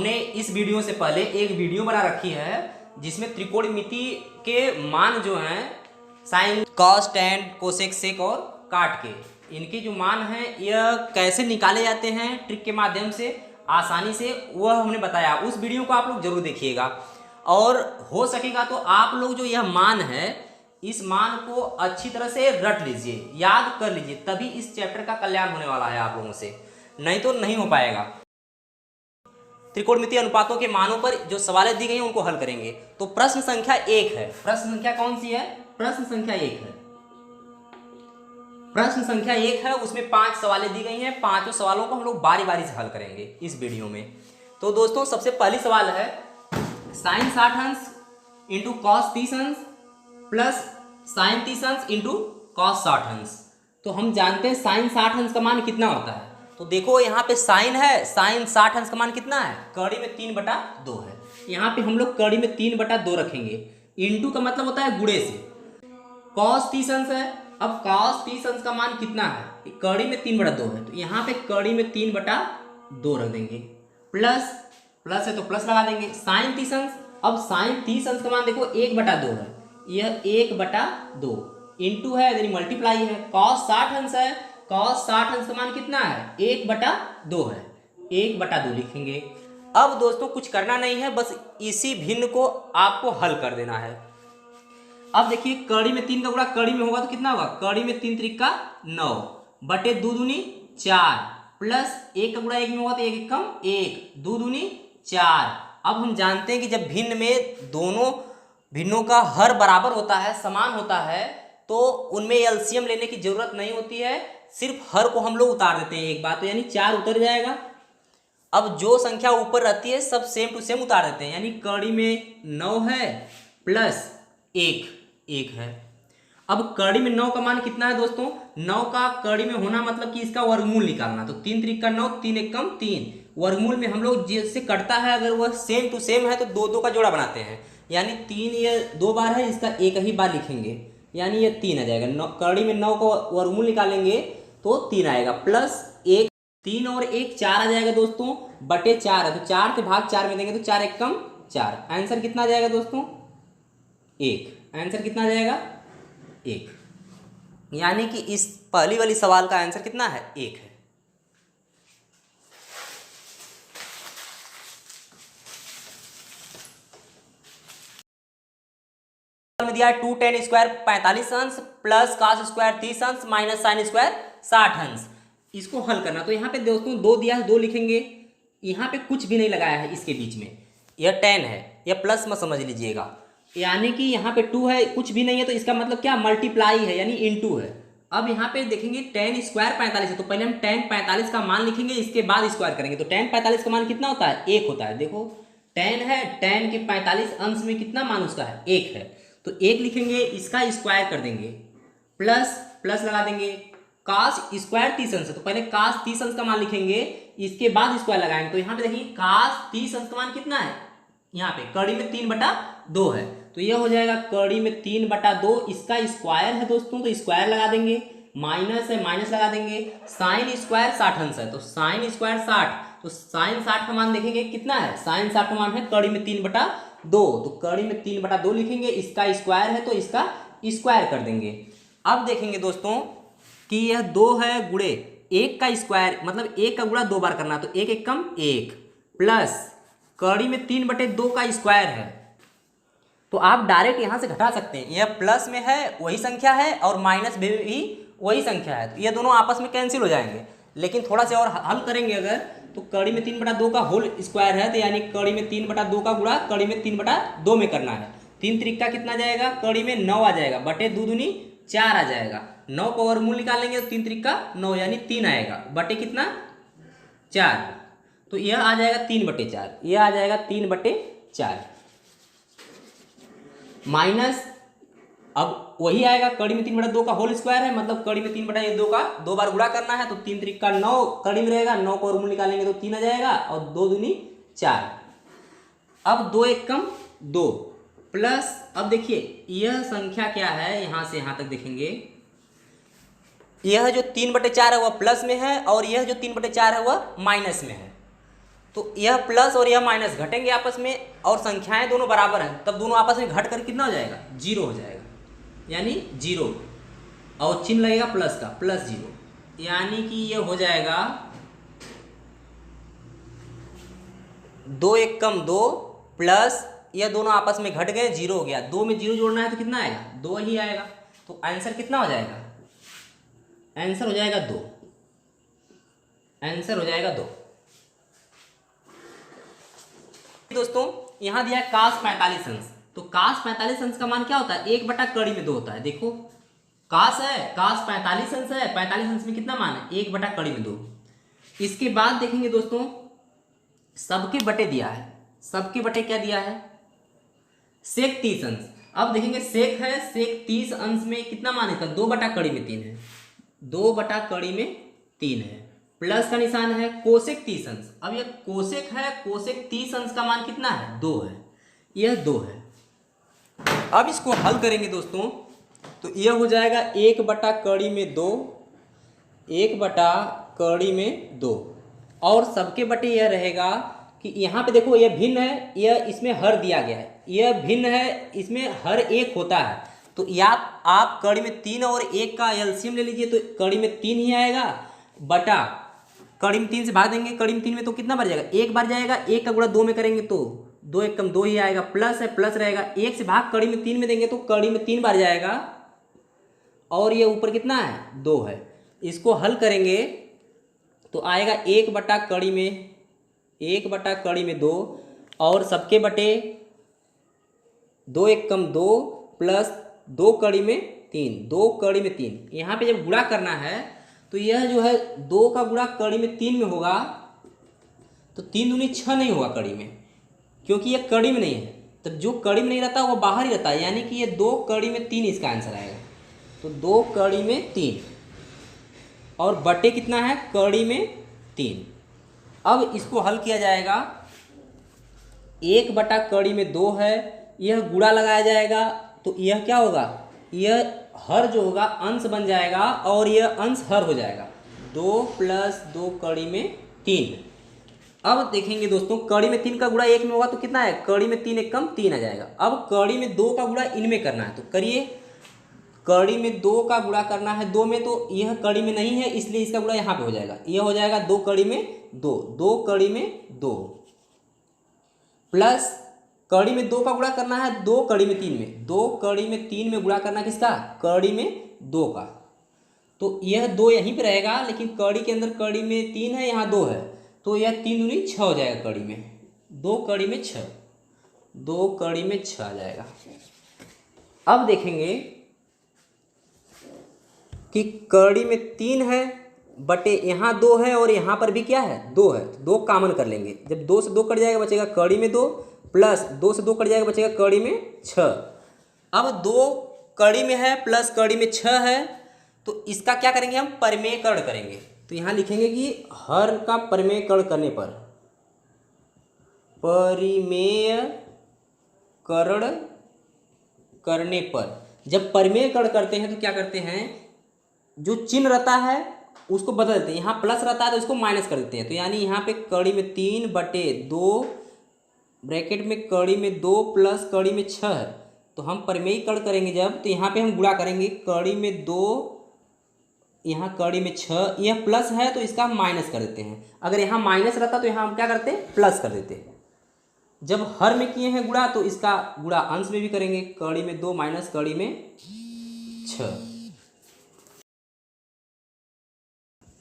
हमने इस वीडियो से पहले एक वीडियो बना रखी है जिसमें त्रिकोणमिति के मान जो हैं साइन, कॉस, टैन, कोसेक, सेक और काट के इनके जो मान हैं यह कैसे निकाले जाते हैं ट्रिक के माध्यम से आसानी से, वह हमने बताया। उस वीडियो को आप लोग जरूर देखिएगा और हो सकेगा तो आप लोग जो यह मान है इस मान को अच्छी तरह से रट लीजिए, याद कर लीजिए, तभी इस चैप्टर का कल्याण होने वाला है आप लोगों से, नहीं तो नहीं हो पाएगा। त्रिकोणमितीय अनुपातों के मानों पर जो सवालें दी गई हैं उनको हल करेंगे। तो प्रश्न संख्या 1 है। प्रश्न संख्या कौन सी है? प्रश्न संख्या 1 है। प्रश्न संख्या 1 है, उसमें 5 सवालें दी गई हैं। 5 सवालों को हम लोग बारी बारी से हल करेंगे इस वीडियो में। तो दोस्तों सबसे पहली सवाल है साइन 60 अंश इंटू कॉस 30 अंश प्लस साइन 30 अंश इंटू कॉस 60 अंश। तो हम जानते हैं साइन 60 अंश का मान कितना होता है। तो देखो यहाँ पे साइन है, साइन 60 अंश का मान कितना है? कड़ी में 3/2 है। यहाँ पे हम लोग कड़ी में 3/2 रखेंगे। इंटू का मतलब होता है गुणे से। कॉस 30 अंश है, अब कॉस 30 अंश का मान कितना है? कड़ी में 3/2 है, तो यहाँ पे कड़ी में 3/2 रख देंगे। प्लस प्लस है तो प्लस लगा देंगे। साइन 30 अंश, अब साइन 30 अंश का मान देखो 1/2 है, यह 1/2 इंटू है यानी मल्टीप्लाई है। कॉस 60 अंश है, कॉस 60 अंश का मान कितना है? 1/2 है, 1/2 लिखेंगे। अब दोस्तों कुछ करना नहीं है, बस इसी भिन्न को आपको हल कर देना है। अब देखिए कड़ी में 3 का गुणा कड़ी में होगा तो कितना होगा? कड़ी में 3 त्रिका 9 बटे 2 दूनी 4 प्लस 1 का गुणा 1 में होगा तो 1 1 कम 1 2 दूनी 4। अब हम जानते हैं कि जब भिन्न में दोनों भिन्नों का हर बराबर होता है, समान होता है, तो उनमें एलसीएम लेने की जरूरत नहीं होती है, सिर्फ हर को हम लोग उतार देते हैं एक बार, तो यानी 4 उतर जाएगा। अब जो संख्या ऊपर रहती है सब सेम टू सेम उतार देते हैं, यानी कड़ी में 9 है प्लस 1 है। अब कड़ी में 9 का मान कितना है दोस्तों? 9 का कड़ी में होना मतलब कि इसका वर्गमूल निकालना। तो 3 त्रिका 9, 3 1 कम 3। वर्गमूल में हम लोग जिससे कटता है अगर वह सेम टू सेम है तो 2 का जोड़ा बनाते हैं, यानी 3 ये 2 बार है, इसका एक ही बार लिखेंगे, यानी ये 3 आ जाएगा। कड़ी में 9 का वर्गमूल निकालेंगे तो 3 आएगा प्लस 1, 3 और 1 4 आ जाएगा दोस्तों, बटे 4 है तो 4 से भाग 4 में देंगे तो 4 1 कम 4। आंसर कितना आ जाएगा दोस्तों? 1। आंसर कितना आ जाएगा? 1। यानी कि इस पहली वाली सवाल का आंसर कितना है? 1 है। में दिया है 2 tan स्क्वायर 45 अंश प्लस cos स्क्वायर 30 अंश माइनस साइन स्क्वायर 60 अंश। इसको हल करना, तो यहाँ पे दोस्तों 2 दिया है, 2 लिखेंगे। यहाँ पे कुछ भी नहीं लगाया है इसके बीच में, यह tan है, यह प्लस मत समझ लीजिएगा, यानी कि यहाँ पे 2 है, कुछ भी नहीं है, तो इसका मतलब क्या? मल्टीप्लाई है, यानी इनटू है। अब यहाँ पे देखेंगे tan स्क्वायर 45 है, तो पहले हम tan 45 का मान लिखेंगे, इसके बाद स्क्वायर करेंगे। तो tan 45 का मान कितना होता है? 1 होता है। देखो tan है, tan के 45 अंश में कितना मान उसका है? 1 है, तो 1 लिखेंगे, इसका स्क्वायर कर देंगे, प्लस प्लस लगा देंगे। cos स्क्वायर 30 अंश है, तो पहले cos 30 अंश का मान लिखेंगे, इसके बाद स्क्वायर लगाएंगे। तो यहाँ पे देखिए cos 30 अंश का मान कितना है? यहाँ पे कड़ी में 3/2 है, तो यह हो जाएगा कड़ी में 3/2, इसका स्क्वायर है दोस्तों, तो स्क्वायर लगा देंगे। माइनस है, माइनस लगा देंगे। साइन स्क्वायर 60 अंश है, तो साइन स्क्वायर 60, तो साइन 60 का मान देखेंगे कितना है? साइन 60 का मान है कड़ी में 3/2, तो कड़ी में 3/2 लिखेंगे, इसका स्क्वायर है तो इसका स्क्वायर कर देंगे। अब देखेंगे दोस्तों कि यह 2 है गुणे 1 का स्क्वायर, मतलब 1 का गुणा 2 बार करना, तो 1 1 कम 1 प्लस कड़ी में 3/2 का स्क्वायर है, तो आप डायरेक्ट यहाँ से घटा सकते हैं। यह प्लस में है वही संख्या है और माइनस में भी वही संख्या है, तो ये दोनों आपस में कैंसिल हो जाएंगे। लेकिन थोड़ा सा और हल करेंगे अगर, तो कड़ी में 3/2 का होल स्क्वायर है, तो यानी कड़ी में 3/2 का गुणा कड़ी में 3/2 में करना है। 3 त्रिका कितना जाएगा? कड़ी में 9 आ जाएगा, बटे 2 दूनी 4 आ जाएगा। 9 का वर्गमूल निकालेंगे तो 3 त्रिका 9 यानी 3 आएगा, बटे कितना? 4, तो यह आ जाएगा 3/4, यह आ जाएगा 3/4 माइनस, अब वही आएगा कड़ी में 3/2 का होल स्क्वायर है, मतलब कड़ी में 3/2 का 2 बार गुणा करना है, तो 3 त्रिका 9 कड़ी में रहेगा, 9 का वर्गमूल निकालेंगे तो 3 आ जाएगा और 2 दूनी 4। अब 2 1 कम 2 प्लस, अब देखिए यह संख्या क्या है, यहां से यहां तक देखेंगे, यह जो 3/4 है वह प्लस में है और यह जो 3/4 है वह माइनस में है। तो यह प्लस और यह माइनस घटेंगे आपस में और संख्याएं दोनों बराबर हैं, तब दोनों आपस में घट कर कितना हो जाएगा, जीरो हो जाएगा, यानी जीरो, और चिन्ह लगेगा प्लस का, प्लस जीरो, यानी कि यह हो जाएगा 2 एक कम 2 प्लस यह दोनों आपस में घट गए, जीरो हो गया, 2 में जीरो जोड़ना है तो कितना आएगा, 2 ही आएगा। तो आंसर कितना हो जाएगा, आंसर हो जाएगा 2, आंसर हो जाएगा 2। दोस्तों यहां दिया है cos 45 अंश, तो cos 45 अंश का मान क्या होता है, 1 कड़ी में 2 होता है। देखो cos है, cos 45 अंश है, 45 अंश में कितना मान है, 1 कड़ी में 2। इसके बाद देखेंगे दोस्तों सबके बटे दिया है, सबके बटे क्या दिया है, सेक 30 अंश। अब देखेंगे सेक है, सेक 30 अंश में कितना मान है, 2 कड़ी में 3 है, 2 कड़ी में 3 है, प्लस का निशान है, कोसेक 30 अंश। अब यह कोसेक है, कोसेक 30 अंश का मान कितना है, 2 है, यह 2 है। अब इसको हल करेंगे दोस्तों तो यह हो जाएगा 1 कड़ी में 2, 1 कड़ी में 2, और सबके बटे यह रहेगा कि यहाँ पे देखो यह भिन्न है, यह इसमें हर दिया गया है, यह भिन्न है, इसमें हर एक होता है, तो या आप कड़ी में 3 और 1 का एलसीएम ले लीजिए तो कड़ी में 3 ही आएगा, बटा कड़ी में 3 से भाग देंगे, कड़ी में 3 में तो कितना बार जाएगा, 1 बार जाएगा, 1 का गुणा 2 में करेंगे तो 2 एक कम 2 ही आएगा, प्लस है प्लस रहेगा, 1 से भाग कड़ी में 3 में देंगे तो कड़ी में 3 बार जाएगा, और ये ऊपर कितना है, 2 है। इसको हल करेंगे तो आएगा 1 कड़ी में 1 कड़ी में 2, और सबके बटे 2 एक कम 2 प्लस 2 कड़ी में 3, 2 कड़ी में 3। यहाँ पे जब गुणा करना है तो यह जो है 2 का गुणा कड़ी में 3 में होगा तो 3 दूनी 6 नहीं होगा कड़ी में, क्योंकि यह कड़ी में नहीं है, तब जो कड़ी में नहीं रहता वो बाहर ही रहता है, यानी कि ये 2 कड़ी में 3 इसका आंसर आएगा। तो 2 कड़ी में 3 और बटे कितना है, कड़ी में 3। अब इसको हल किया जाएगा, 1 कड़ी में 2 है, यह गुणा लगाया जाएगा तो यह क्या होगा, यह हर जो होगा अंश बन जाएगा और यह अंश हर हो जाएगा, 2 प्लस 2 कड़ी में 3। अब देखेंगे दोस्तों कड़ी में 3 का गुणा 1 में होगा तो कितना है, कड़ी में 3 एक कम 3 आ जाएगा। अब कड़ी में 2 का गुणा इनमें करना है तो करिए, कड़ी में 2 का गुणा करना है 2 में, तो यह कड़ी में नहीं है इसलिए इसका गुणा यहाँ पे हो जाएगा, यह हो जाएगा 2 कड़ी में 2, 2 कड़ी में 2, प्लस कड़ी में 2 का गुणा करना है 2 कड़ी में 3 में, 2 कड़ी में 3 में गुणा करना किसका, कड़ी में 2 का, तो यह 2 यहीं पे रहेगा, लेकिन कड़ी के अंदर कड़ी में 3 है, यहाँ 2 है, तो यह 3 दूनी 6 हो जाएगा कड़ी में, 2 कड़ी में 6, 2 कड़ी में 6 आ जाएगा। अब देखेंगे कि कड़ी में 3 है बटे यहाँ 2 है और यहाँ पर भी क्या है, 2 है, 2 कॉमन कर लेंगे, जब 2 से 2 कट जाएगा बचेगा कड़ी में 2, प्लस 2 से 2 कट जाएगा बचेगा कड़ी में 6। अब 2 कड़ी में है प्लस कड़ी में 6 है, तो इसका क्या करेंगे हम, परिमेयकरण करेंगे, तो यहाँ लिखेंगे कि हर का परिमेयकरण करने पर, परिमेयकरण करने पर, जब परिमेयकरण करते हैं तो क्या करते हैं, जो चिन्ह रहता है उसको बदल देते हैं, यहाँ प्लस रहता है तो इसको माइनस कर देते हैं, तो यानी यहाँ पे कड़ी में 3 बटे 2 ब्रैकेट में कड़ी में 2 प्लस कड़ी में 6 है, तो हम परिमेयकरण करेंगे जब, तो यहाँ पे हम गुणा करेंगे, कड़ी में 2 यहाँ कड़ी में 6, यह प्लस है तो इसका हम माइनस कर देते हैं, अगर यहाँ माइनस रहता तो यहाँ हम क्या करते, प्लस कर देते। जब हर में किए हैं गुणा तो इसका गुणा अंश में भी करेंगे, कड़ी में 2 माइनस कड़ी में 6।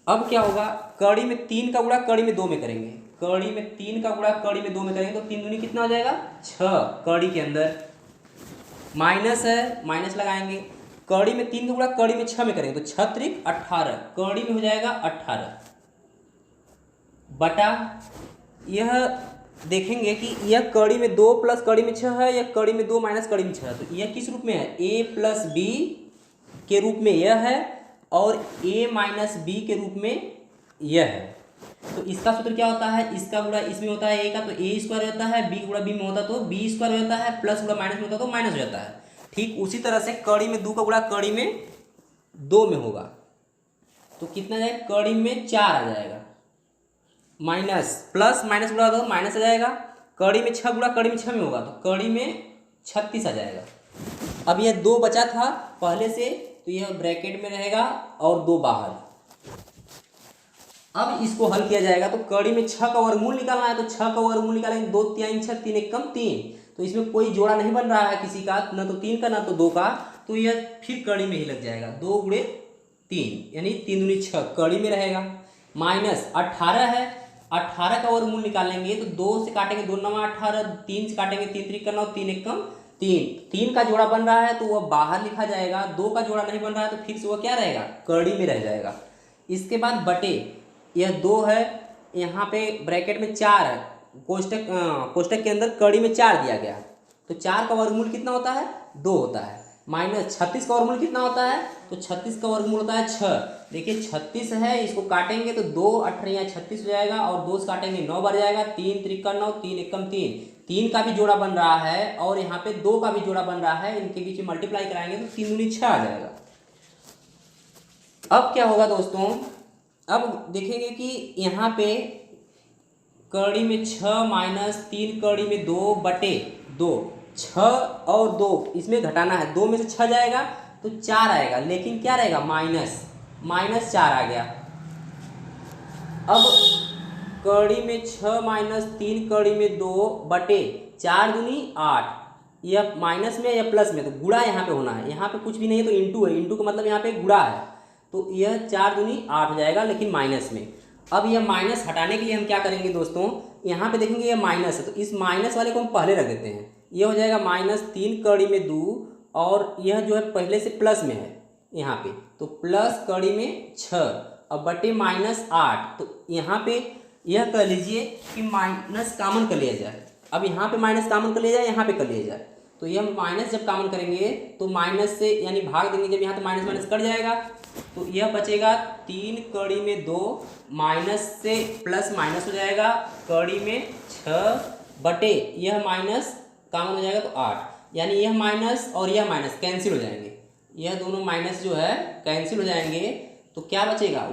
अब क्या होगा, कड़ी में 3 का गुणा कड़ी में 2 में करेंगे, कड़ी में 3 का गुणा कड़ी में 2 में करेंगे तो 3 दूनी कितना हो जाएगा, 6, कड़ी के अंदर माइनस है, माइनस लगाएंगे, कड़ी में 3 का गुणा कड़ी में 6 में करेंगे तो 6 त्रिक 18, कड़ी में हो जाएगा 18 बटा, यह देखेंगे कि यह कड़ी में 2 प्लस कड़ी में 6 है, यह कड़ी में 2 माइनस कड़ी में 6 है, तो यह किस रूप में है, a प्लस बी के रूप में यह है और a माइनस बी के रूप में यह है। तो इसका सूत्र क्या होता है, इसका गुणा इसमें होता है a का तो a स्क्वायर होता है, b गुणा b में होता तो b स्क्वायर होता है, प्लस गुणा माइनस में होता तो माइनस हो जाता है। ठीक उसी तरह से कड़ी में 2 का गुणा कड़ी में 2 में होगा तो कितना जाएगा, कड़ी में 4 आ जाएगा, माइनस प्लस माइनस गुणा होगा माइनस आ जाएगा, कड़ी में 6 गुणा कड़ी में 6 में होगा तो कड़ी में 36 आ जाएगा। अब यह 2 बचा था पहले से तो यह ब्रैकेट में रहेगा और 2 बाहर। अब इसको हल किया जाएगा तो कड़ी में 6 का वर्गमूल निकालना है तो 6 का वर्गमूल निकालेंगे 2 3 6 3 1 कम 3, तो इसमें कोई जोड़ा नहीं बन रहा है किसी का, ना तो 3 का ना तो 2 का, तो यह फिर कड़ी में ही लग जाएगा 2 गुणे 3 यानी 3 दूनी 6 कड़ी में रहेगा। माइनस 18 है, 18 का वर्गमूल निकालेंगे तो 2 से काटेंगे 2 9 18, 3 से काटेंगे 3 3 का 9 3 1 कम 3 का जोड़ा बन रहा है तो वह बाहर लिखा जाएगा, 2 का जोड़ा नहीं बन रहा है तो फिर से वह क्या रहेगा कड़ी में रह जाएगा। इसके बाद बटे यह 2 है, यहाँ पे ब्रैकेट में 4 है, कोष्टक के अंदर कड़ी में 4 दिया गया तो 4 का वर्गमूल कितना होता है 2 होता है। माइनस 36 का वर्गमूल कितना होता है तो 36 का वर्गमूल होता है 6। देखिए 36 है, इसको काटेंगे तो 2 8 या 36 हो जाएगा और 2 से काटेंगे 9 बार जाएगा, 3 3 का 9 3 1 कम 3 का भी जोड़ा बन रहा है और यहाँ पे 2 का भी जोड़ा बन रहा है, इनके बीच में मल्टीप्लाई कराएंगे तो 3 दूनी 6 आ जाएगा। अब क्या होगा दोस्तों, अब देखेंगे कि यहाँ पे कड़ी में 6 माइनस 3 कड़ी में 2 बटे 2, 6 और 2 इसमें घटाना है, 2 में से 6 जाएगा तो 4 आएगा, लेकिन क्या रहेगा माइनस 4 आ गया। अब कड़ी में 6 माइनस 3 कड़ी में 2 बटे 4 दूनी 8, यह माइनस में या प्लस में तो गुणा यहाँ पे होना है, यहाँ पे कुछ भी नहीं है तो इंटू है, इंटू का मतलब यहाँ पे गुणा है तो यह 4 दूनी 8 हो जाएगा लेकिन माइनस में। अब यह माइनस हटाने के लिए हम क्या करेंगे दोस्तों, यहाँ पे देखेंगे यह माइनस है तो इस माइनस वाले को हम पहले रख देते हैं, यह हो जाएगा -3 कड़ी में 2 और यह जो है पहले से प्लस में है यहाँ पे तो प्लस कड़ी में 6 अब बटे -8, तो यहाँ पे यह कह लीजिए कि माइनस कामन कर लिया जाए। अब यहाँ पे माइनस कामन कर लिया जाए, यहाँ पे कर लिया जाए तो यह माइनस जब कामन करेंगे तो माइनस से यानी भाग देंगे, जब यहाँ तो माइनस माइनस कट जाएगा तो यह बचेगा 3 कड़ी में 2 माइनस से प्लस माइनस हो जाएगा कड़ी में 6 बटे यह माइनस कामन हो जाएगा तो 8, यानी यह माइनस और यह माइनस कैंसिल हो जाएंगे, यह दोनों माइनस जो है कैंसिल हो जाएंगे तो क्या बचेगा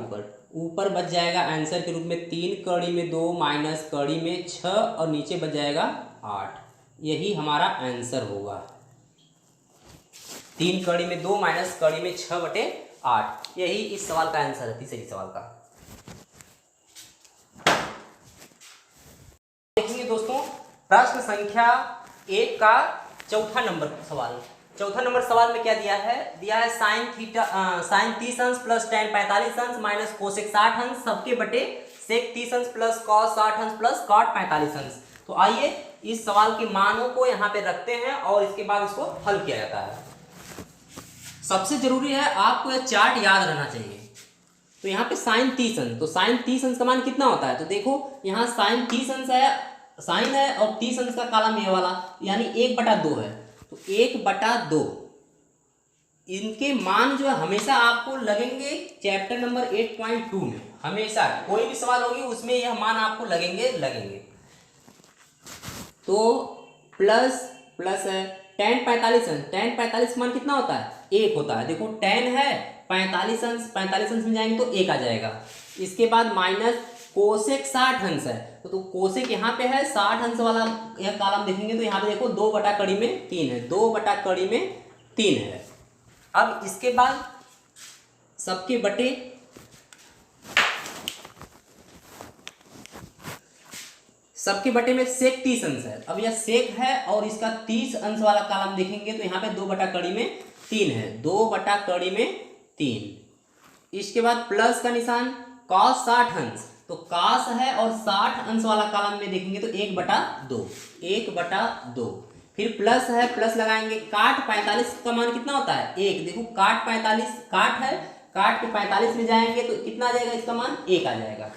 ऊपर बच जाएगा आंसर के रूप में 3 कड़ी में 2 माइनस कड़ी में 6 और नीचे बच जाएगा 8, यही हमारा आंसर होगा 3 कड़ी में 2 माइनस कड़ी में 6 बटे 8, यही इस सवाल का आंसर है, तीसरे सवाल का। देखेंगे दोस्तों प्रश्न संख्या 1 का चौथा नंबर सवाल में क्या दिया है साइन 30 अंश प्लस tan 45 अंश माइनस कोसेक 60 अंश सबके बटे सेक 30 अंश प्लस कॉस 60 अंश प्लस कॉट 45 अंश। तो आइए इस सवाल के मानों को यहाँ पे रखते हैं और इसके बाद इसको हल किया जाता है। सबसे जरूरी है आपको यह चार्ट याद रहना चाहिए। तो यहाँ पे साइन 30 अंश, तो साइन 30 अंश का मान कितना होता है तो देखो यहाँ साइन 30 अंश है, साइन है और 30 अंश का कालम ये वाला यानी 1/2 है, तो 1/2 इनके मान जो है हमेशा आपको लगेंगे चैप्टर नंबर 8.2 में, हमेशा कोई भी सवाल होगी उसमें यह मान आपको लगेंगे। तो प्लस है tan 45 अंश, tan 45 मान कितना होता है 1 होता है, देखो tan है 45 अंश में जाएंगे तो 1 आ जाएगा। इसके बाद माइनस कोसेक 60 अंश है तो कोसेक यहाँ पे है 60 अंश वाला यह कॉलम देखेंगे तो यहाँ पे देखो 2/3 में 3 है, 2/3 में 3 है। अब इसके बाद सबके बटे में सेक 30 अंश है, अब यह सेक है और इसका 30 अंश वाला कॉलम देखेंगे तो यहाँ पे 2/3 में 3 है, 2/3 में 3। इसके बाद प्लस का निशान cos 60 अंश, तो cos है और 60 अंश वाला कॉलम में देखेंगे तो 1/2। फिर प्लस है, प्लस लगाएंगे, काट 45 का मान कितना होता है 1, देखो काट 45 काट है, काट के 45 में जाएंगे तो कितना आ जाएगा इसका मान 1 आ जाएगा,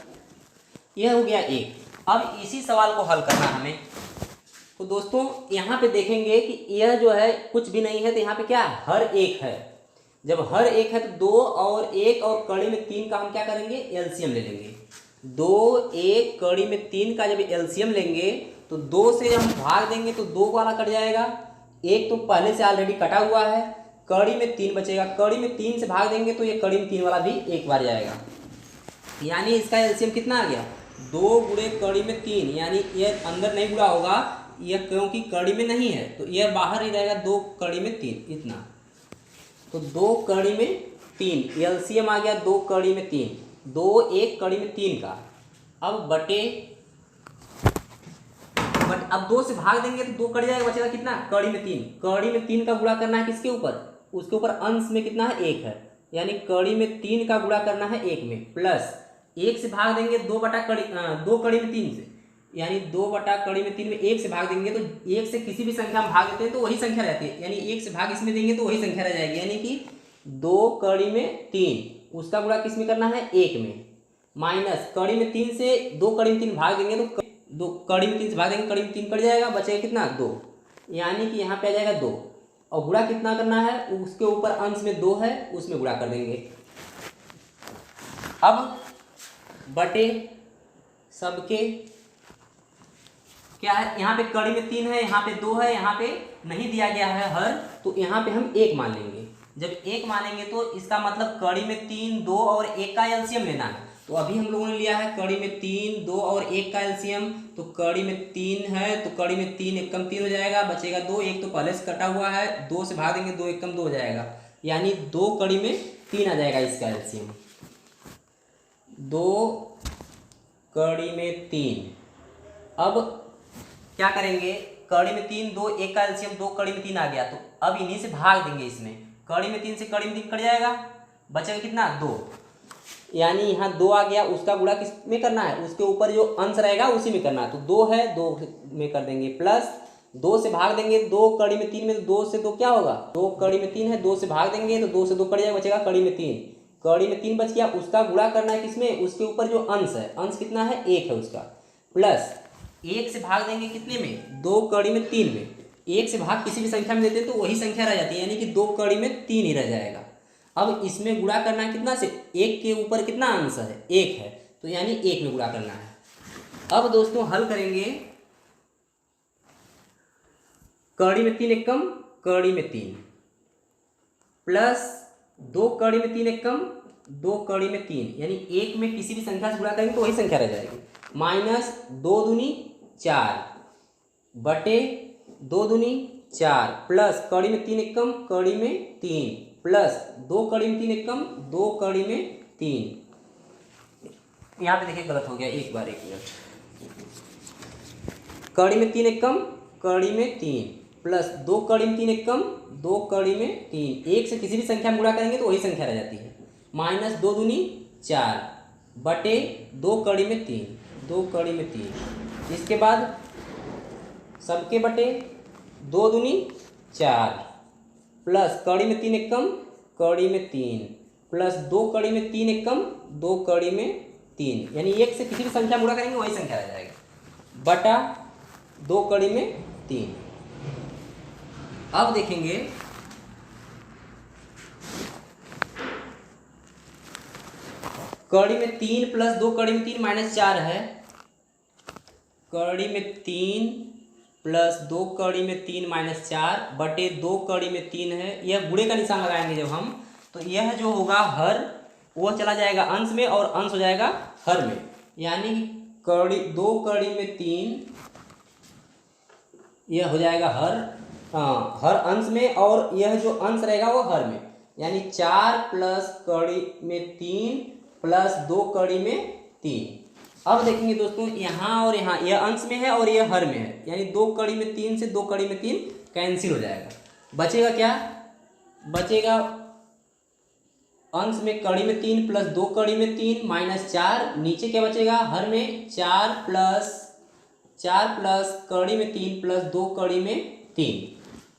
यह हो गया 1। अब इसी सवाल को हल करना हमें। तो दोस्तों यहाँ पे देखेंगे कि यह जो है कुछ भी नहीं है तो यहाँ पे क्या हर एक है, जब हर एक है तो 2 और 1 और कड़ी में 3 का हम क्या करेंगे एलसीएम ले लेंगे। 2 1 कड़ी में 3 का जब एलसीएम लेंगे तो 2 से हम भाग देंगे तो 2 वाला कट जाएगा, 1 तो पहले से ऑलरेडी कटा हुआ है, कड़ी में 3 बचेगा, कड़ी में 3 से भाग देंगे तो ये कड़ी में 3 वाला भी एक बार जाएगा, यानी इसका एलसीएम कितना आ गया 2 गुणे कड़ी में 3, यानी ये अंदर नहीं गुणा होगा यह, क्योंकि कड़ी में नहीं है तो यह बाहर ही रहेगा। 2 कड़ी में 3 इतना, तो 2 कड़ी में 3 एलसीएम आ गया 2 कड़ी में 3, 2 1 कड़ी में 3 का। अब बट अब 2 से भाग देंगे तो 2 कट जाएगा, बचेगा कितना कड़ी में 3। कड़ी में 3 का गुणा करना है किसके ऊपर, उसके ऊपर अंश में कितना है 1 है, यानी कड़ी में 3 का गुणा करना है 1 में, प्लस 1 से भाग देंगे 2 कड़ी में 3 से, यानी 2 बटा कड़ी में 3 में 1 से भाग देंगे तो 1 से किसी भी संख्या में भाग देते हैं तो वही संख्या रहती है, यानी 1 से भाग इसमें देंगे तो वही संख्या रह जाएगी, यानी कि 2 कड़ी में 3 उसका गुणा किस में करना है 1 में, माइनस कड़ी में 3 से 2 कड़ी में 3 भाग देंगे तो 2 कड़ी में 3 से भाग देंगे, कड़ी में 3 कट जाएगा, बचेगा कितना 2, यानी कि यहाँ पे आ जाएगा 2, और गुणा कितना करना है उसके ऊपर अंश में 2 है उसमें गुणा कर देंगे। अब बटे सबके क्या है, यहाँ पे कड़ी में 3 है, यहाँ पे 2 है, यहाँ पे नहीं दिया गया है हर, तो यहाँ पे हम 1 मान लेंगे। जब 1 मानेंगे तो इसका मतलब कड़ी में 3 2 और 1 का एलसीएम लेना है, तो अभी हम लोगों ने लिया है कड़ी में 3 2 और 1 का एलसीएम, तो कड़ी में 3 है तो कड़ी में 3 1 कम 3 हो जाएगा, बचेगा 2, 1 तो पहले से कटा हुआ है, 2 से भाग देंगे 2 1 कम 2 हो जाएगा, यानी 2 कड़ी में 3 आ जाएगा इसका एलसीएम, 2 कड़ी में 3। अब क्या करेंगे, कड़ी में 3 2 1 का एलसीएम 2 कड़ी में 3 आ गया, तो अब इन्हीं से भाग देंगे, इसमें कड़ी में 3 से कड़ी में 3 कट जाएगा, बचेगा कितना 2, यानी यहाँ 2 आ गया, उसका गुणा किस में करना है, उसके ऊपर जो अंश रहेगा उसी में करना है, तो 2 है 2 में कर देंगे, प्लस 2 से भाग देंगे 2 कड़ी में 3 में, तो 2 से 2 क्या होगा, 2 कड़ी में 3 है, 2 से भाग देंगे तो 2 से 2 कट जाएगा, बचेगा कड़ी में 3, कड़ी में 3 बच गया, उसका गुणा करना है किसमें, उसके ऊपर जो अंश है, अंश कितना है 1 है उसका, प्लस 1 से भाग देंगे कितने में 2 कड़ी में 3 में, 1 से भाग किसी भी संख्या में देते हैं तो वही संख्या रह जाती है, यानी कि 2 कड़ी में 3 ही रह जाएगा। अब इसमें गुणा करना है कितना से, 1 के ऊपर कितना अंश है 1 है, तो यानी 1 में गुणा करना है। अब दोस्तों हल करेंगे, कड़ी में 3 1 कम कड़ी में 3, प्लस 2 कड़ी में 3 1 कम 2 कड़ी में 3, यानी 1 में किसी भी संख्या से गुणा करेंगे तो वही संख्या रह जाएगी, माइनस 2 दूनी 4 बटे 2 दूनी 4, प्लस कड़ी में 3 1 कम कड़ी में 3, प्लस 2 कड़ी में 3 1 कम 2 कड़ी में 3, यहाँ पे देखिए गलत हो गया, एक मिनट, कड़ी में 3 1 कम कड़ी में 3, प्लस 2 कड़ी में 3 1 कम 2 कड़ी में 3, 1 से किसी भी संख्या में गुणा करेंगे तो वही संख्या रह जाती है, माइनस 2 दूनी 4 बटे 2 कड़ी में 3 2 कड़ी में 3, इसके बाद सबके बटे 2 दूनी 4, प्लस कड़ी में 3 1 कम कड़ी में 3, प्लस 2 कड़ी में 3 1 कम 2 कड़ी में 3, यानी 1 से किसी भी संख्या गुणा करेंगे वही संख्या रह जाएगा, बटा 2 कड़ी में 3। अब देखेंगे कड़ी में 3 प्लस 2 कड़ी में 3 माइनस 4 है, कड़ी में 3 प्लस 2 कड़ी में 3 माइनस 4 बटे 2 कड़ी में 3 है, यह गुणे का निशान लगाएंगे जब हम, तो यह जो होगा हर वो चला जाएगा अंश में और अंश हो जाएगा हर में, यानी कड़ी 2 कड़ी में 3 यह हो जाएगा हर अंश में, और यह जो अंश रहेगा वो हर में, यानी 4 प्लस कड़ी में 3 प्लस 2 कड़ी में 3। अब देखेंगे दोस्तों यहाँ और यहाँ, यह अंश में है और यह हर में है, यानी 2 कड़ी में 3 से 2 कड़ी में 3 कैंसिल हो जाएगा, बचेगा क्या, बचेगा अंश में कड़ी में 3 प्लस 2 कड़ी में 3 माइनस 4, नीचे क्या बचेगा हर में 4 प्लस कड़ी में 3 प्लस 2 कड़ी में 3,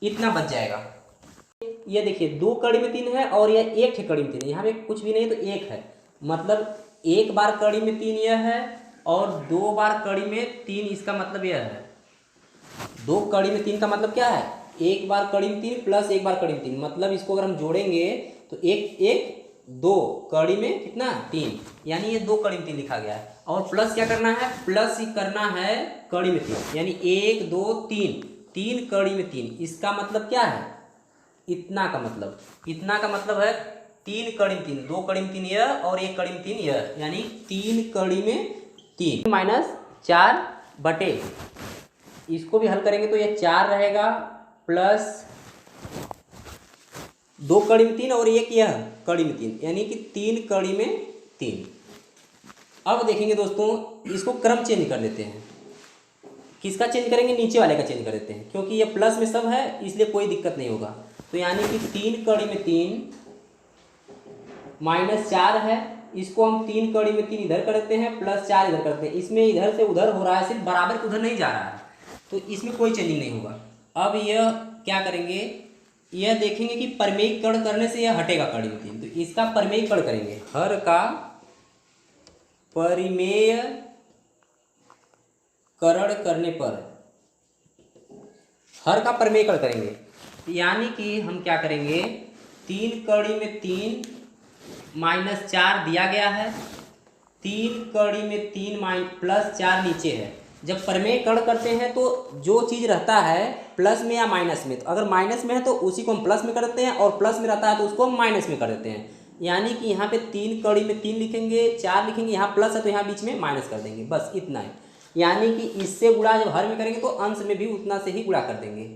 इतना बच जाएगा। ये देखिए 2 कड़ी में 3 है और यह 1 कड़ी में 3 है, यहाँ पे कुछ भी नहीं तो 1 है, मतलब 1 बार कड़ी में 3 यह है और 2 बार कड़ी में 3, इसका मतलब यह है 2 कड़ी में 3 का मतलब क्या है, 1 बार कड़ी में 3 प्लस 1 बार कड़ी में 3, मतलब इसको अगर हम जोड़ेंगे तो 2 कड़ी में कितना 3, यानी ये 2 कड़ी में 3 लिखा गया है, और प्लस क्या करना है, प्लस ही करना है कड़ी में 3, यानी 1 2 3 कड़ी में 3, इसका मतलब क्या है, इतना का मतलब है 3 कड़ी में 3, 2 कड़ी में 3 यह और 1 कड़ी में 3 यह, यानी 3 कड़ी में 3 माइनस 4 बटे, इसको भी हल करेंगे तो ये 4 रहेगा प्लस 2 कड़ी में 3 और एक यह कड़ी में 3, यानी कि 3 कड़ी में 3। अब देखेंगे दोस्तों, इसको क्रम चेंज कर देते हैं। किसका चेंज करेंगे? नीचे वाले का चेंज कर देते हैं, क्योंकि ये प्लस में सब है इसलिए कोई दिक्कत नहीं होगा। तो यानी कि 3 कड़ी में 3 माइनस 4 है, इसको हम 3 कड़ी में 3 इधर कर देते हैं प्लस 4 इधर करते हैं। इसमें इधर से उधर हो रहा है, सिर्फ बराबर के उधर नहीं जा रहा है, तो इसमें कोई चेंजिंग नहीं होगा। अब यह क्या करेंगे, यह देखेंगे कि परमेयीकरण करने से यह हटेगा कड़ी में 3, तो इसका परमेयीकरण करेंगे। हर का परिमेयकरण करने पर, हर का परिमेयकरण करेंगे, यानी कि हम क्या करेंगे, 3 कड़ी में 3 माइनस 4 दिया गया है, 3 कड़ी में 3 प्लस 4 नीचे है। जब परिमेयकरण करते हैं तो जो चीज़ रहता है प्लस में या माइनस में, तो अगर माइनस में है तो उसी को हम प्लस में कर देते हैं, और प्लस में रहता है तो उसको हम माइनस में कर देते हैं। यानी कि यहाँ पे 3 कड़ी में 3 लिखेंगे, 4 लिखेंगे, यहाँ प्लस है तो यहाँ बीच में माइनस कर देंगे, बस इतना है। यानी कि इससे गुणा जब हर में करेंगे तो अंश में भी उतना से ही गुणा कर देंगे,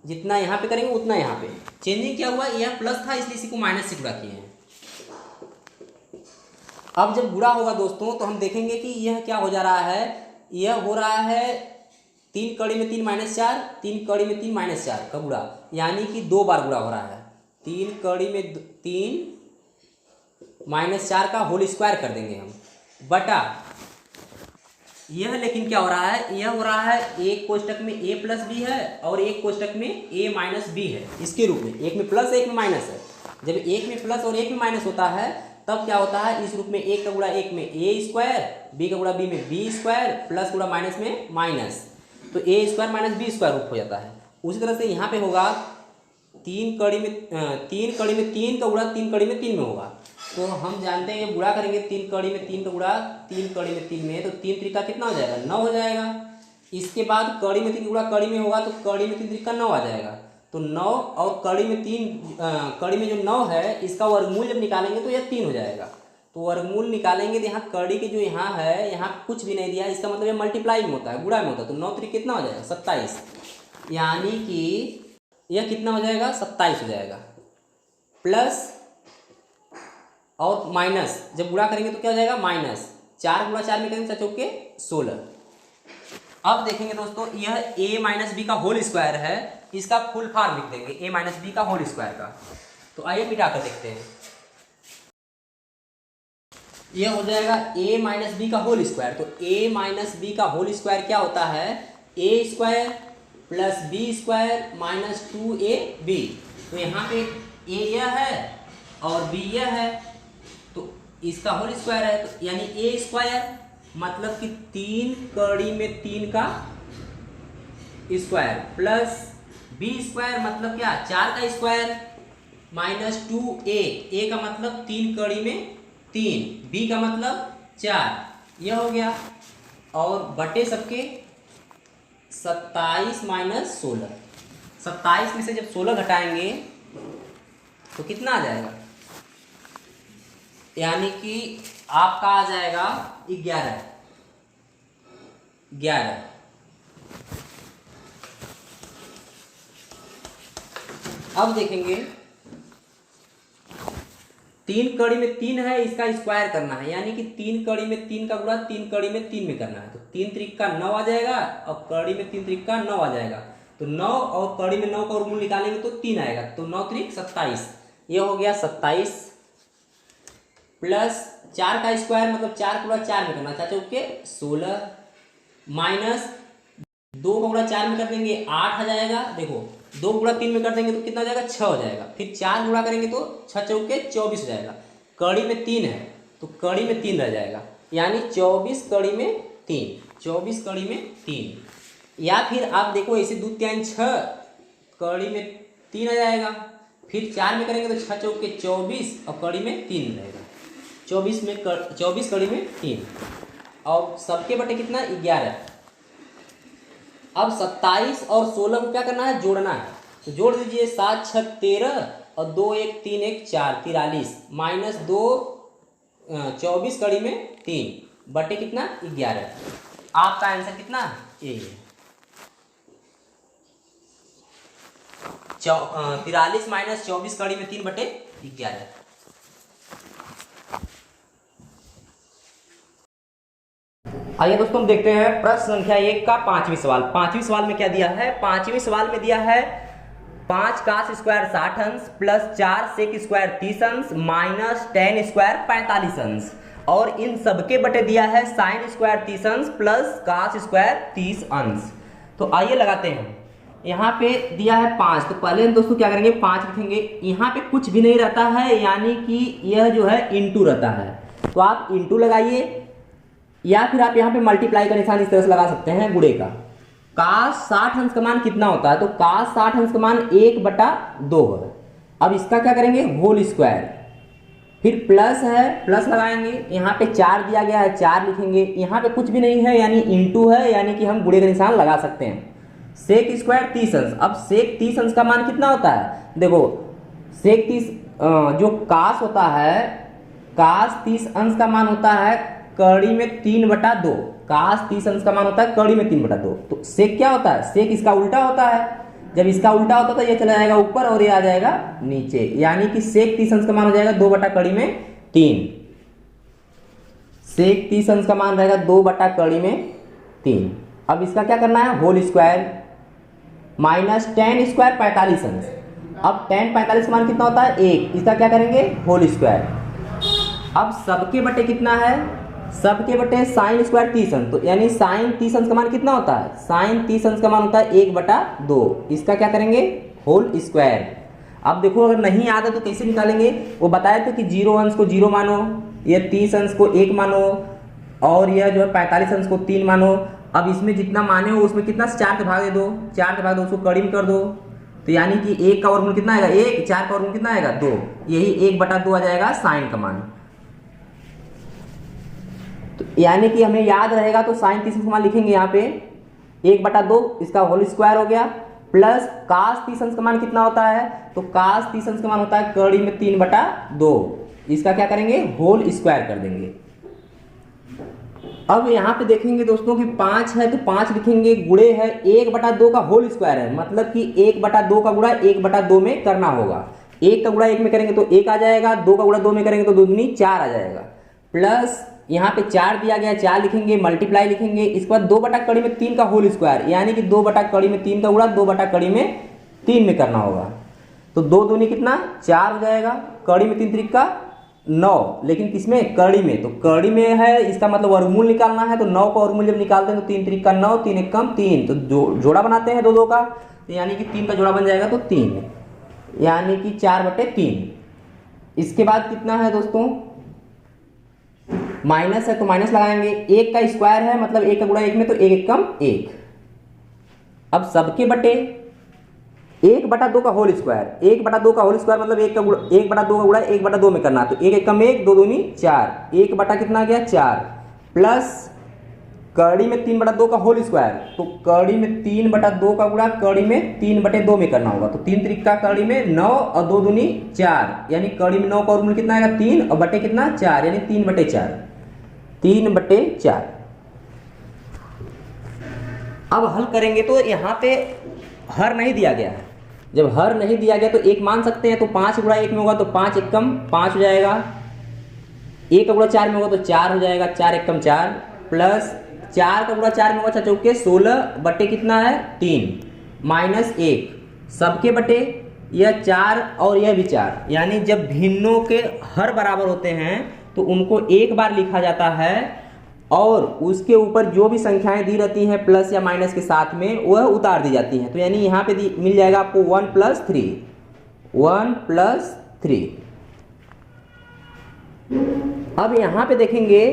जितना यहाँ पे करेंगे उतना यहाँ पे। चेंजिंग क्या हुआ, यह प्लस था इसलिए इसी को माइनस से गुणा किए हैं। अब जब गुणा होगा दोस्तों तो हम देखेंगे कि यह क्या हो जा रहा है, यह हो रहा है 3 कड़ी में 3 माइनस 4, 3 कड़ी में 3 माइनस 4 का गुणा, यानी कि 2 बार गुणा हो रहा है। 3 कड़ी में 3 माइनस 4 का होल स्क्वायर कर देंगे हम, बटा यह, लेकिन क्या हो रहा है, यह हो रहा है एक कोष्टक में a प्लस बी है और एक कोष्टक में a माइनस बी है, इसके रूप में, एक में प्लस एक में माइनस है। जब एक में प्लस और एक में माइनस होता है तब क्या होता है, इस रूप में एक का गुणा एक में a स्क्वायर, b का गुणा b में b स्क्वायर, प्लस गुणा माइनस में माइनस, तो a square minus b square रूप हो जाता है। उसी तरह से यहाँ पे होगा 3 कड़ी में 3 का गुणा 3 कड़ी में 3 में होगा, तो हम जानते हैं गुणा करेंगे 3 कड़ी में 3 का गुणा 3 कड़ी में 3 में, तो 3 त्रिका कितना हो जाएगा, 9 हो जाएगा। इसके बाद कड़ी में 3 का गुणा कड़ी में होगा तो कड़ी में 3 त्रिका 9 आ जाएगा, तो 9 और कड़ी में 3, कड़ी में जो 9 है इसका वर्गमूल जब निकालेंगे तो यह 3 हो जाएगा। तो वर्गमूल निकालेंगे तो यहाँ कड़ी के जो यहाँ है, यहाँ कुछ भी नहीं दिया, इसका मतलब ये मल्टीप्लाई में होता है, गुणा में होता है, तो 9 त्रिक कितना हो जाएगा, 27, यानी कि यह कितना हो जाएगा, 27 हो जाएगा। प्लस और माइनस जब गुणा करेंगे तो क्या हो जाएगा, माइनस 4 गुणा 4 में करेंगे 4 चौके 16। अब देखेंगे दोस्तों, यह a माइनस बी का होल स्क्वायर है, इसका फुल फॉर्म लिख देंगे a माइनस बी का होल स्क्वायर का। तो आइए मिटा कर देखते हैं, यह हो जाएगा a माइनस बी का होल स्क्वायर। तो a माइनस बी का होल स्क्वायर क्या होता है, a square plus B square minus 2ab। तो यहाँ पे a यह है और b यह है, तो इसका होल स्क्वायर है, तो यानी a स्क्वायर मतलब कि 3 कड़ी में 3 का स्क्वायर, प्लस b स्क्वायर मतलब क्या, 4 का स्क्वायर, माइनस 2a का मतलब 3 कड़ी में 3, b का मतलब 4, यह हो गया, और बटे सबके 27 माइनस 16। 27 में से जब 16 घटाएंगे तो कितना आ जाएगा, यानी कि आपका आ जाएगा 11। अब देखेंगे 3 कड़ी में 3 है, इसका स्क्वायर करना है, यानी कि 3 कड़ी में 3 का गुणा 3 कड़ी में 3 में करना है, तो 3 त्रिका 9 आ जाएगा और कड़ी में 3 त्रिका 9 आ जाएगा, तो 9 और कड़ी में 9 का वर्गमूल निकालेंगे तो 3 आएगा, तो 9 त्रिक 27, ये हो गया 27, प्लस 4 का स्क्वायर मतलब 4 गुणा 4 में करना, 4 चौके 16, माइनस 2 का गुणा 4 में कर देंगे 8 आ जाएगा, देखो 2 गुणा 3 में कर देंगे तो कितना हो जाएगा, 6 हो जाएगा, फिर 4 गुणा करेंगे तो 6 चौके 24 हो जाएगा। कड़ी में 3 है तो कड़ी में 3 रह जाएगा, यानी 24 कड़ी में 3, 24 कड़ी में 3, या फिर आप देखो ऐसे 2 3 6 कड़ी में 3 आ जाएगा, फिर 4 में करेंगे तो 6 चौके 24 और कड़ी में 3 रहेगा, 24 कड़ी में 3, और सबके बटे कितना 11। अब 27 और 16 को क्या करना है, जोड़ना है, तो जोड़ दीजिए, 7 6 13 और 2 1 3 1 4 43, माइनस 2 24 कड़ी में 3, बटे कितना 11। आपका आंसर कितना ए है। 43 माइनस 24 कड़ी में 3/11। आइए दोस्तों हम देखते हैं प्रश्न संख्या 1 का 5वीं सवाल। 5वीं सवाल में क्या दिया है? 5वीं सवाल में दिया है 5 कास स्क्वायर 60 अंश प्लस 4 सेक स्क्वायर 30 अंश माइनस tan स्क्वायर 45 अंश, और इन सबके बटे दिया है साइन स्क्वायर 30 अंश प्लस कास स्क्वायर 30 अंश। तो आइए लगाते हैं। यहाँ पे दिया है 5, तो पहले हम दोस्तों क्या करेंगे 5 लिखेंगे। यहाँ पे कुछ भी नहीं रहता है, यानी कि यह जो है इंटू रहता है, तो आप इंटू लगाइए या फिर आप यहाँ पे मल्टीप्लाई का निशान इस तरह से लगा सकते हैं गुणे का। काश 60 अंश का मान कितना होता है? तो काश 60 अंश का मान 1/2 है। अब इसका क्या करेंगे होल स्क्वायर, फिर प्लस है प्लस लगाएंगे, यहाँ पे 4 दिया गया है 4 लिखेंगे, यहाँ पे कुछ भी नहीं है यानी इंटू है, यानी कि हम गुणे का निशान लगा सकते हैं। सेक स्क्वायर 30 अंश, अब सेक 30 अंश का मान कितना होता है? देखो सेक 30 जो काश होता है, काश 30 अंश का मान होता है कड़ी में 3/2। काश 30 अंश का मान होता है कड़ी में 3/2। तो सेक क्या होता है? सेक इसका उल्टा होता है। जब इसका उल्टा होता है तो ये चला जाएगा ऊपर और ये आ जाएगा नीचे, यानी कि सेक 30 अंश का मान हो जाएगा 2/3। सेक 30 अंश का मान रहेगा 2/3। अब इसका क्या करना है whole square minus tan square 45 अंश। अब tan 45 का मान कितना होता है 1, इसका क्या करेंगे होल स्क्वायर। अब सबके बटे कितना है? सबके बटे साइन स्क्वायर 30 अंश, तो यानी साइन 30 अंश का मान कितना होता है? साइन 30 अंश का मान होता है 1/2। इसका क्या करेंगे होल स्क्वायर। अब देखो अगर नहीं याद है तो कैसे निकालेंगे, वो बताया था कि 0 अंश को 0 मानो, यह 30 अंश को 1 मानो, और यह जो है 45 अंश को 3 मानो। अब इसमें जितना माने हो उसमें कितना 4 से भाग दे दो, 4 से भाग दो, उसको कड़ी में कर दो, तो यानी कि 1 का वर्गमूल कितना आएगा 1, 4 का वर्गमूल कितना आएगा 2, यही 1/2 आ जाएगा साइन का मान। तो यानी कि हमें याद रहेगा तो साइन 30 अंश का मान लिखेंगे यहाँ पे 1/2, इसका होल स्क्वायर हो गया, प्लस कास 30 अंश का मान कितना होता है? तो कास 30 अंश का मान होता है कड़ी में 3/2। इसका क्या करेंगे होल स्क्वायर कर देंगे। अब यहाँ पे देखेंगे दोस्तों कि 5 है तो 5 लिखेंगे, गुणे है 1/2 का होल स्क्वायर है, मतलब कि 1/2 का गुणा 1/2 में करना होगा। 1 का गुणा 1 में करेंगे तो 1 आ जाएगा, 2 का गुणा 2 में करेंगे तो 2 दूनी 4 आ जाएगा, प्लस यहाँ पे 4 दिया गया 4 लिखेंगे, मल्टीप्लाई लिखेंगे, इसके बाद 2/3 का होल स्क्वायर, यानी कि 2/3 का गुणा 2/3 में करना होगा। तो 2 दूनी कितना 4 हो जाएगा, कड़ी में 3 त्रिक का 9, लेकिन किसमें कड़ी में, तो कड़ी में है, इसका मतलब वर्गमूल निकालना है। तो 9 का वर्गमूल जब निकालते हैं तो 3 त्रिक का 9, 3 एकम 3, तो जोड़ा बनाते हैं 2 का, तो यानी कि 3 का जोड़ा बन जाएगा तो 3, यानी कि 4/3। इसके बाद कितना है दोस्तों माइनस है तो माइनस लगाएंगे, 1 का स्क्वायर है मतलब 1 का गुणा 1 में, तो 1 एकम 1। अब सबके बटे 1/2 का होल स्क्वायर, 1/2 का होल स्क्वायर मतलब 1/2 का गुणा 1/2 में करना, तो 1 एकम 1, 2 दूनी 4, 1 कितना आ गया 4, प्लस कड़ी में 3/2 का होल स्क्वायर, तो कड़ी में 3/2 का गुणा कड़ी में 3/2 में करना होगा, तो 3 त्रिक का कड़ी में 9 और 2 दूनी 4, यानी कड़ी में 9 का वर्गमूल कितना आएगा 3 और बटे कितना 4, यानी 3/4, 3/4। अब हल करेंगे तो यहाँ पे हर नहीं दिया गया है, जब हर नहीं दिया गया तो 1 मान सकते हैं, तो 5 गुणा 1 में होगा तो 5 एकम 5 हो जाएगा, 1 का गुणा 4 में होगा तो 4 हो जाएगा, 4 एकम 4, प्लस 4 का गुणा 4 में होगा 4 चौके 16 बटे कितना है 3 माइनस 1, सबके बटे यह 4 और यह भी 4, यानी जब भिन्नों के हर बराबर होते हैं तो उनको एक बार लिखा जाता है और उसके ऊपर जो भी संख्याएं दी रहती हैं प्लस या माइनस के साथ में वह उतार दी जाती हैं। तो यानी यहाँ पे मिल जाएगा आपको 1 + 3, 1 + 3। अब यहाँ पे देखेंगे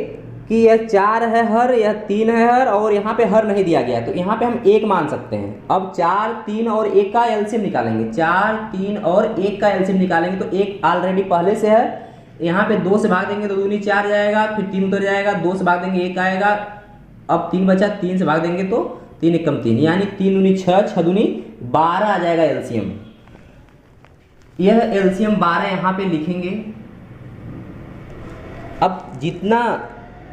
कि यह 4 है हर, यह 3 है हर, और यहाँ पे हर नहीं दिया गया है, तो यहाँ पे हम 1 मान सकते हैं। अब 4, 3 और 1 का एलसीएम निकालेंगे, 4, 3 और 1 का एलसीएम निकालेंगे, तो 1 ऑलरेडी पहले से है, यहाँ पे 2 से भाग देंगे तो 2 दूनी 4 जाएगा, फिर 3 उतर जाएगा, 2 से भाग देंगे 1 आएगा, अब 3 बचा, 3 से भाग देंगे तो 3 एकम 3, यानी 3 दूनी 6, 6 दूनी 12 आ जाएगा एलसीएम। यह एलसीएम 12 यहाँ पे लिखेंगे। अब जितना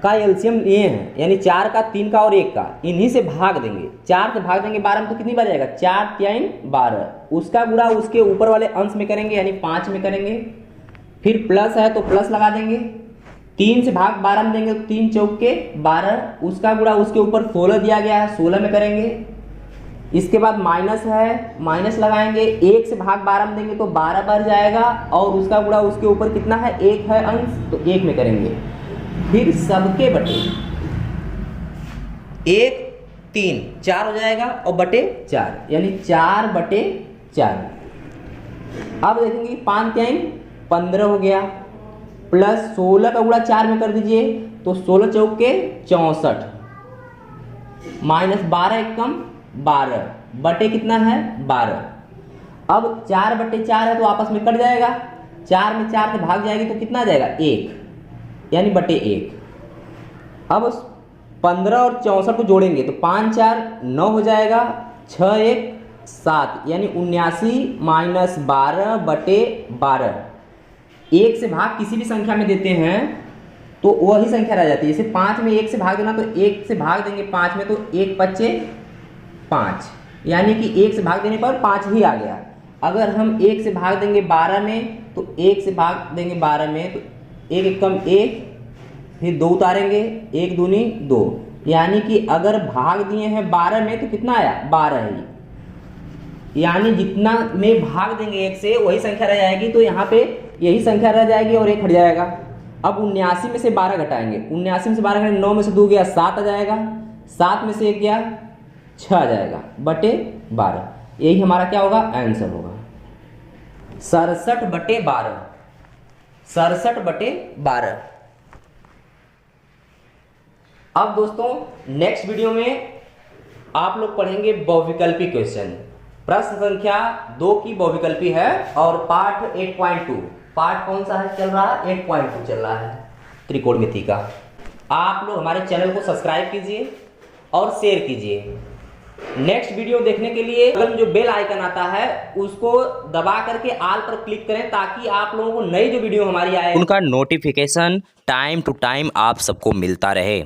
का एलसीएम लिए हैं, यानी 4 का, 3 का और 1 का, इन्हीं से भाग देंगे। 4 से भाग देंगे 12 में तो कितनी बार जाएगा, 4 3 12। उसका गुणा उसके ऊपर वाले अंश में करेंगे, यानी 5 में करेंगे। फिर प्लस है तो प्लस लगा देंगे। 3 से भाग 12 में देंगे तो 3 चौके 12, उसका गुणा उसके ऊपर 16 दिया गया है, 16 में करेंगे। इसके बाद माइनस है, माइनस लगाएंगे। 1 से भाग 12 में देंगे तो 12 बार जाएगा, और उसका गुणा उसके ऊपर कितना है, 1 है अंश, तो 1 में करेंगे। फिर सबके बटे 1 3 4 हो जाएगा, और बटे 4, यानी 4/4। अब देखेंगे 5 3 15 हो गया, प्लस 16 का गुणा 4 में कर दीजिए तो 16 चौके 64, माइनस 12 एकम 12, बटे कितना है 12। अब 4/4 है तो आपस में कट जाएगा, 4 में 4 से भाग जाएगी तो कितना आ जाएगा 1, यानी बटे 1। अब 15 और 64 को जोड़ेंगे तो 5 4 9 हो जाएगा, 6 1 7, यानी 79 माइनस 12/12। 1 से भाग किसी भी संख्या में देते हैं तो वही संख्या रह जाती है। जैसे 5 में 1 से भाग देना तो 1 से भाग देंगे 5 में तो 1 5 5, यानी कि 1 से भाग देने पर 5 ही आ गया। अगर हम 1 से भाग देंगे 12 में तो 1 से भाग देंगे 12 में तो 1 एकम 1, फिर 2 उतारेंगे, 1 दूनी 2, यानी कि अगर भाग दिए हैं 12 में तो कितना आया 12 ही, यानी जितना में भाग देंगे 1 से वही संख्या रह जाएगी। तो यहाँ पे यही संख्या रह जाएगी और 1 हट जाएगा। अब 79 में से 12 घटाएंगे, 79 में से 12 घटाएंगे, 9 में से 2 गया 7 आ जाएगा, 7 में से 1 गया 6 आ जाएगा, बटे 12। यही हमारा क्या होगा, आंसर होगा 67/12, 67/12। अब दोस्तों नेक्स्ट वीडियो में आप लोग पढ़ेंगे बहुविकल्पी क्वेश्चन। प्रश्न संख्या 2 की बहुविकल्पी है, और पाठ 8.2, पाठ कौन सा है चल रहा है, 8.2 चल रहा है, त्रिकोणमिति का। आप लोग हमारे चैनल को सब्सक्राइब कीजिए और शेयर कीजिए। नेक्स्ट वीडियो देखने के लिए अगर जो बेल आइकन आता है उसको दबा करके ऑल पर क्लिक करें, ताकि आप लोगों को नई जो वीडियो हमारी आए उनका नोटिफिकेशन टाइम टू टाइम आप सबको मिलता रहे।